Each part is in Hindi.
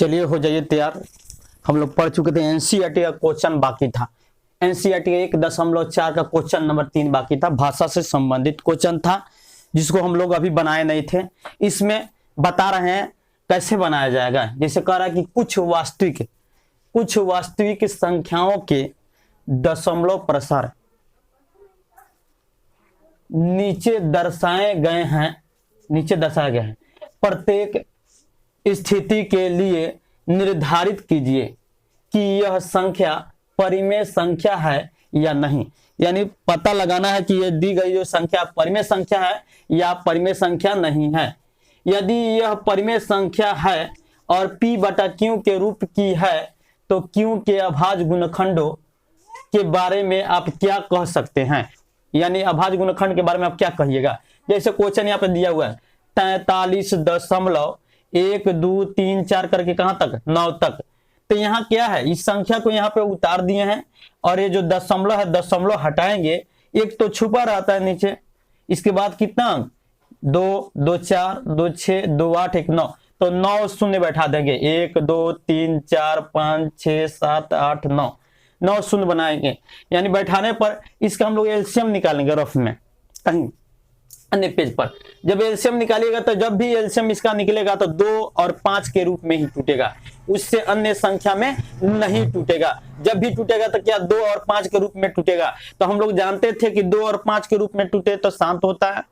चलिए हो जाइए तैयार। हम लोग पढ़ चुके थे एनसीईआरटी का क्वेश्चन बाकी था। एनसीईआरटी का 1.4 का क्वेश्चन नंबर 3 बाकी था, भाषा से संबंधित क्वेश्चन था जिसको हम लोग अभी बनाए नहीं थे। इसमें बता रहे हैं कैसे बनाया जाएगा। जैसे कह रहा है कि कुछ वास्तविक संख्याओं के दशमलव प्रसार नीचे दर्शाए गए हैं। प्रत्येक स्थिति के लिए निर्धारित कीजिए कि यह संख्या परिमेय संख्या है या नहीं। यानी पता लगाना है कि यह दी गई जो संख्या परिमेय संख्या है या परिमेय संख्या नहीं है। यदि यह परिमेय संख्या है और p बटा q के रूप की है तो q के अभाज्य गुणनखंडों के बारे में आप क्या कह सकते हैं। यानी अभाज्य गुणनखंड के बारे में आप क्या कहिएगा। जैसे क्वेश्चन यहाँ पे दिया हुआ है 43.1234 करके कहां तक 9 तक। तो यहाँ क्या है, इस संख्या को यहाँ पे उतार दिए हैं और ये जो दशमलव है दशमलव हटाएंगे, एक तो छुपा रहता है नीचे। इसके बाद कितना 2 2 4 2 6 2 8 1 9, तो 9 शून्य बैठा देंगे। 1 2 3 4 5 6 7 8 9 9 शून्य बनाएंगे। यानी बैठाने पर इसका हम लोग एलसीएम निकालेंगे रफ में कहीं अन्य पेज पर। जब एलसीएम निकालिएगा तो जब भी एलसीएम इसका निकलेगा तो 2 और 5 के रूप में ही टूटेगा, उससे अन्य संख्या में नहीं टूटेगा। जब भी टूटेगा तो क्या 2 और 5 के रूप में टूटेगा। तो हम लोग जानते थे कि 2 और 5 के रूप में टूटे तो शांत होता है,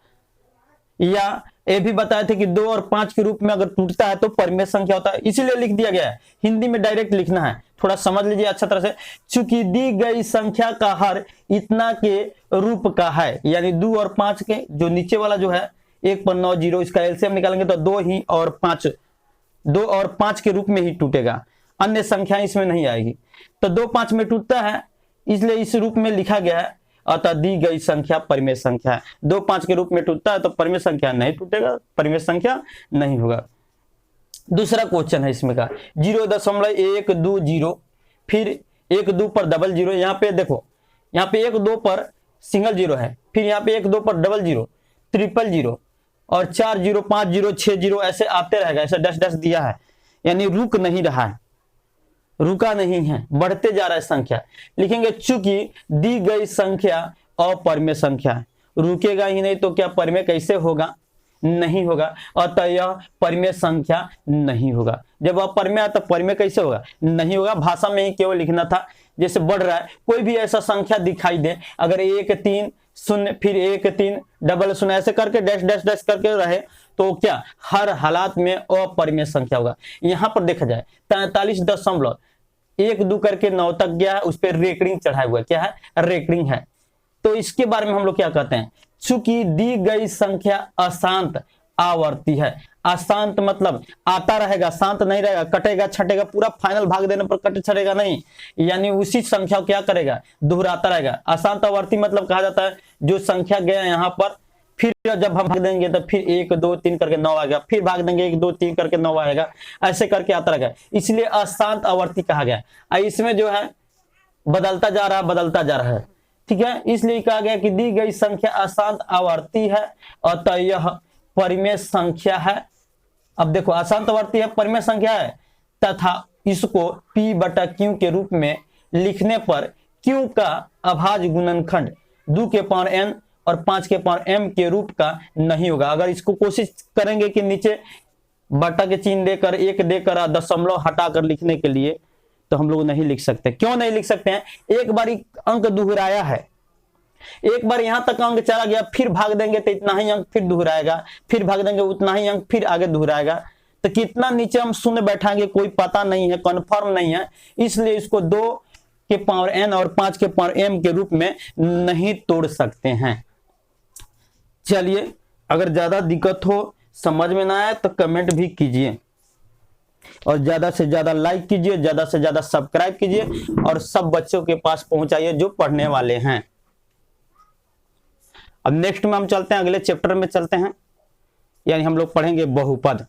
या ये भी बताए थे कि 2 और 5 के रूप में अगर टूटता है तो परिमेय संख्या होता है। इसीलिए लिख दिया गया है, हिंदी में डायरेक्ट लिखना है, थोड़ा समझ लीजिए अच्छा तरह से। चूंकि दी गई संख्या का हर इतना के रूप का है, यानी 2 और 5 के जो नीचे वाला जो है 1 पर 9 0, इसका एलसीएम निकालेंगे तो 2 और 5 के रूप में ही टूटेगा, अन्य संख्याएं इसमें नहीं आएगी। तो 2 5 में टूटता है, इसलिए इस रूप में लिखा गया है। अतः दी गई संख्या परिमेय संख्या है। 2 5 के रूप में टूटता है तो परिमेय संख्या नहीं टूटेगा, परिमेय संख्या नहीं होगा। दूसरा क्वेश्चन है इसमें का 0.120, फिर 1 2 पर डबल जीरो। यहाँ पे देखो, यहाँ पे 1 2 पर सिंगल जीरो है, फिर यहाँ पे 1 2 पर डबल जीरो, ट्रिपल जीरो और 4 0 5 0 6 0 ऐसे आते रहेगा। ऐसे डैश डैश दिया है, यानी रुक नहीं रहा है, रुका नहीं है, बढ़ते जा रहा है संख्या। लिखेंगे चूंकि दी गई संख्या अपरिमेय संख्या है। रुकेगा ही नहीं तो क्या परिमेय कैसे होगा, नहीं होगा। अतः यह परिमेय संख्या नहीं होगा। जब अपरिमेय तो परिमेय कैसे होगा, नहीं होगा। भाषा में ही केवल लिखना था। जैसे बढ़ रहा है, कोई भी ऐसा संख्या दिखाई दे, अगर 1 3 0 फिर 1 3 डबल 0 ऐसे करके डैश डैश डैश करके रहे तो क्या हर हालात में अपरिमेय संख्या होगा। यहाँ पर देखा जाए 43.12 करके 9 तक गया है, उस पर रेकरिंग चढ़ाया हुआ है। क्या है, रेकरिंग है। तो इसके बारे में हम लोग क्या कहते हैं, चूंकि दी गई संख्या अशांत आवर्ती है। अशांत मतलब आता रहेगा, शांत नहीं रहेगा, कटेगा छटेगा, पूरा फाइनल भाग देने पर कटे छटेगा नहीं, यानी उसी संख्या को क्या करेगा, दोहराता रहेगा। अशांत आवर्ती मतलब कहा जाता है जो संख्या गया यहाँ पर, फिर जब हम भाग देंगे तो फिर 1 2 3 करके 9 आएगा, फिर भाग देंगे 1 2 3 करके 9 आएगा, ऐसे करके आता रहेगा, इसलिए अशांत आवर्ती कहा गया। इसमें जो है बदलता जा रहा है, ठीक है। इसलिए कहा गया कि दी गई संख्या अशांत आवर्ती है, अतः यह परिमेय संख्या है। अब देखो अशांत आवर्ती है, परिमेय संख्या है, तथा इसको p बटा q के रूप में लिखने पर q का अभाज्य गुणनखंड 2 के पावर n और 5 के पावर m के रूप का नहीं होगा। अगर इसको कोशिश करेंगे कि नीचे बटा के चिन्ह देकर 1 देकर दशमलव हटाकर लिखने के लिए, तो हम लोग नहीं लिख सकते। क्यों नहीं लिख सकते हैं, एक बार अंक दोहराया है, एक बार यहां तक अंक चला गया, फिर भाग देंगे तो इतना ही अंक फिर दोहराएगा, फिर भाग देंगे उतना ही अंक फिर आगे दोहराएगा। तो कितना नीचे हम शून्य बैठाएंगे कोई पता नहीं है, कन्फर्म नहीं है, इसलिए इसको 2 के पावर n और 5 के पावर m के रूप में नहीं तोड़ सकते हैं। चलिए, अगर ज्यादा दिक्कत हो, समझ में ना आए तो कमेंट भी कीजिए और ज्यादा से ज्यादा लाइक कीजिए, ज्यादा से ज्यादा सब्सक्राइब कीजिए और सब बच्चों के पास पहुंचाइए जो पढ़ने वाले हैं। अब नेक्स्ट में हम चलते हैं, अगले चैप्टर में चलते हैं, यानी हम लोग पढ़ेंगे बहुपद।